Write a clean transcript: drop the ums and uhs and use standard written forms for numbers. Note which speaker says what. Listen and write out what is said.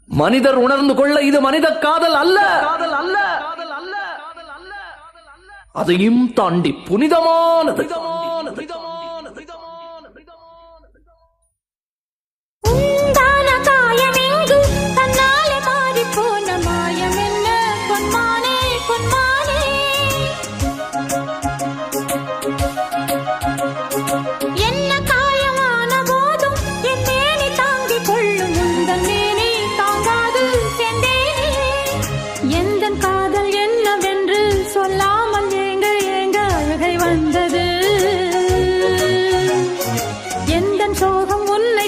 Speaker 1: மனிதர் உணர்ந்து கொள்ள இது மனித காதல் அல்ல, அதையும் தாண்டி புனிதமானது.
Speaker 2: வந்தது எந்தன் சோகம் உன்னை